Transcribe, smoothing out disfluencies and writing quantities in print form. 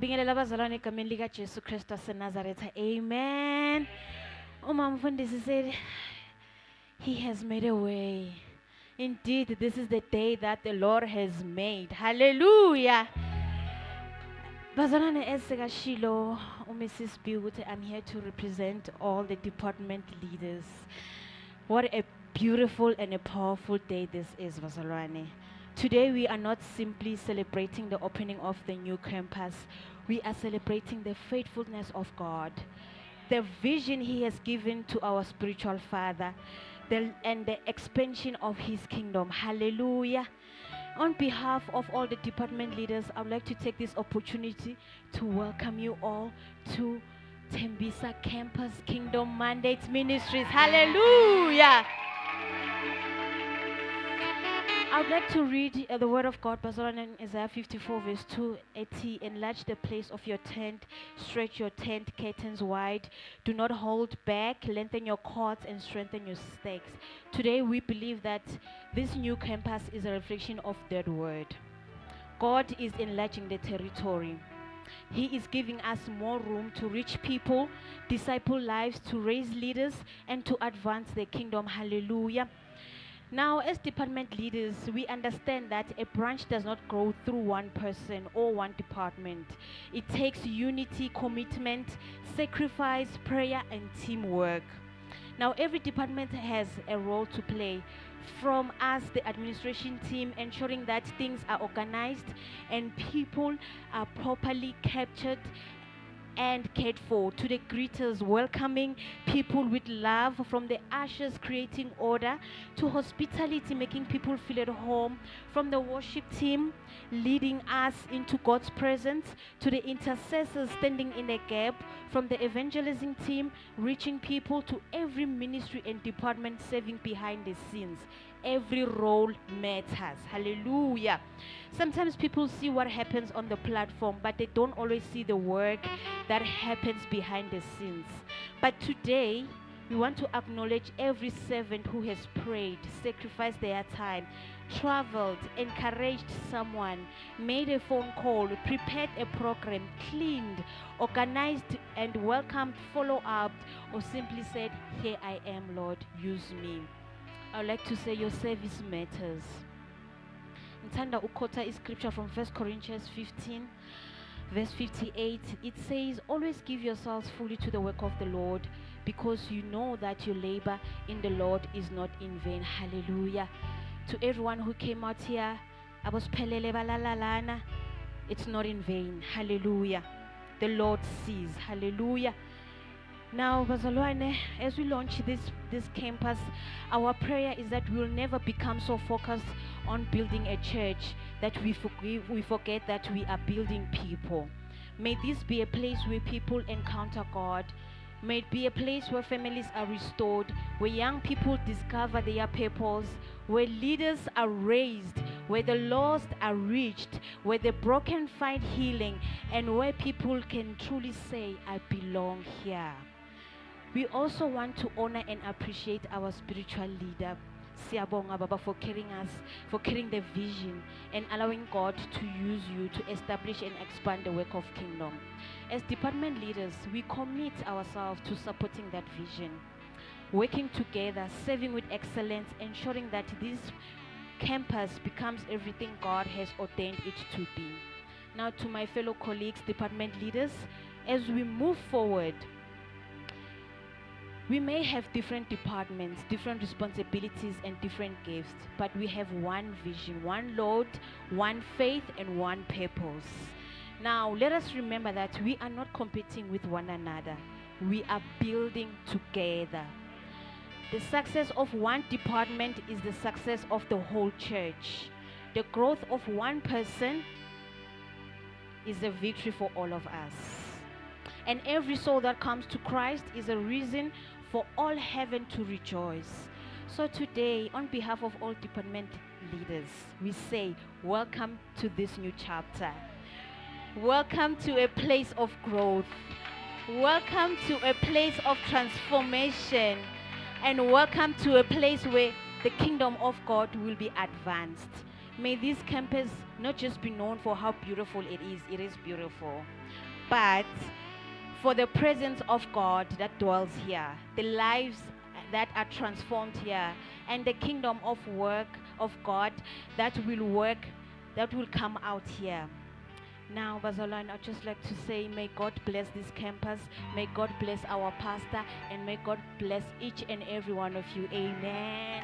Bingelela abazalwane egameni likaJesu Kristu waseNazaretha. Amen. Umama Mfundisi said, He has made a way. Indeed, this is the day that the Lord has made. Hallelujah. Bazalwane esekashilo uMrs. B ukuthi I'm here to represent all the department leaders. What a beautiful and a powerful day this is, Bazalwane. Today we are not simply celebrating the opening of the new campus. We are celebrating the faithfulness of God, the vision He has given to our spiritual father, and the expansion of His kingdom. Hallelujah. On behalf of all the department leaders, I would like to take this opportunity to welcome you all to Tembisa Campus Kingdom Mandates Ministries. Hallelujah. I would like to read the word of God, Bazalwane, in Isaiah 54, verse 2. Enlarge the place of your tent, stretch your tent curtains wide. Do not hold back, lengthen your cords and strengthen your stakes. Today we believe that this new campus is a reflection of that word. God is enlarging the territory. He is giving us more room to reach people, disciple lives, to raise leaders, and to advance the kingdom. Hallelujah. Now, as department leaders, we understand that a branch does not grow through one person or one department. It takes unity, commitment, sacrifice, prayer, and teamwork. Now, every department has a role to play. From us, the administration team, ensuring that things are organized and people are properly captured and cared for, to the greeters welcoming people with love, from the ushers creating order, to hospitality making people feel at home, from the worship team leading us into God's presence, to the intercessors standing in a gap, from the evangelism team reaching people, to every ministry and department serving behind the scenes. Every role matters. Hallelujah. Sometimes people see what happens on the platform, but they don't always see the work that happens behind the scenes. But today, we want to acknowledge every servant who has prayed, sacrificed their time, traveled, encouraged someone, made a phone call, prepared a program, cleaned, organized and welcomed, follow up, or simply said, "Here I am, Lord, use me." I would like to say your service matters. Ngithanda ukukota scripture from 1 Corinthians 15, verse 58. It says, "Always give yourselves fully to the work of the Lord, because you know that your labor in the Lord is not in vain." Hallelujah. To everyone who came out here, abosiphelele balalalana, it's not in vain. Hallelujah. The Lord sees. Hallelujah. Now, Bazalwane, as we launch this campus, our prayer is that we'll never become so focused on building a church that we forget that we are building people. May this be a place where people encounter God. May it be a place where families are restored, where young people discover their purpose, where leaders are raised, where the lost are reached, where the broken find healing, and where people can truly say, "I belong here." We also want to honor and appreciate our spiritual leader, Siyabonga Baba, for carrying us, for carrying the vision and allowing God to use you to establish and expand the work of kingdom. As department leaders, we commit ourselves to supporting that vision, working together, serving with excellence, ensuring that this campus becomes everything God has ordained it to be. Now, to my fellow colleagues, department leaders, as we move forward, we may have different departments, different responsibilities, and different gifts, but we have one vision, one Lord, one faith, and one purpose. Now, let us remember that we are not competing with one another. We are building together. The success of one department is the success of the whole church. The growth of one person is a victory for all of us. And every soul that comes to Christ is a reason for all heaven to rejoice. So today, on behalf of all department leaders, we say, welcome to this new chapter. Welcome to a place of growth. Welcome to a place of transformation. And welcome to a place where the kingdom of God will be advanced. May this campus not just be known for how beautiful it is beautiful, but for the presence of God that dwells here, the lives that are transformed here, and the kingdom of work of God that will come out here. Now, Bazalwane, I'd just like to say, may God bless this campus, may God bless our pastor, and may God bless each and every one of you. Amen.